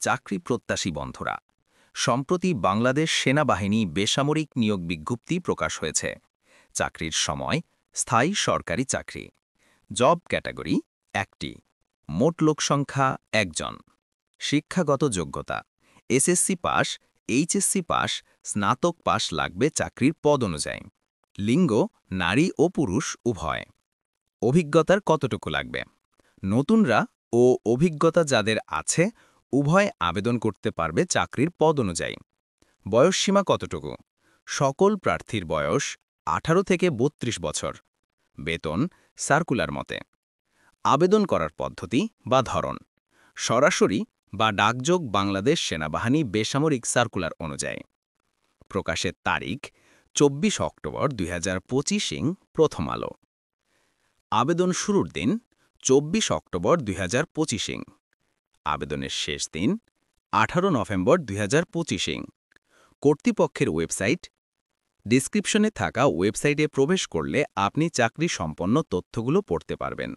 চাকরি প্রত্যাশী বন্ধুরা, সম্প্রতি বাংলাদেশ সেনাবাহিনী বেসামরিক নিয়োগ বিজ্ঞপ্তি প্রকাশ হয়েছে। চাকরির সময় স্থায়ী সরকারি চাকরি। জব ক্যাটাগরি 1টি। মোট লোকসংখ্যা 1 জন। শিক্ষাগত যোগ্যতা এসএসসি পাস, এইচএসসি পাস, স্নাতক পাস লাগবে চাকরির পদ অনুযায়ী। লিঙ্গ নারী ও পুরুষ উভয়। অভিজ্ঞতার কতটুকু লাগবে? নতুনরা ও অভিজ্ঞতা যাদের আছে উভয় আবেদন করতে পারবে চাকরির পদ অনুযায়ী। বয়সসীমা কতটুকু? সকল প্রার্থীর বয়স 18 থেকে 32 বছর। বেতন সার্কুলার মতে। আবেদন করার পদ্ধতি বা ধরন সরাসরি বা ডাকযোগ বাংলাদেশ সেনাবাহিনী বেসামরিক সার্কুলার অনুযায়ী। প্রকাশের তারিখ 24 অক্টোবর 2025 প্রথম আলো। আবেদন শুরুর দিন 24 অক্টোবর 2025। আবেদনের শেষ দিন 18 নভেম্বর 2025। কর্তৃপক্ষের ওয়েবসাইট ডিসক্রিপশনে থাকা ওয়েবসাইটে প্রবেশ করলে আপনি চাকরি সম্পন্ন তথ্যগুলো পড়তে পারবেন।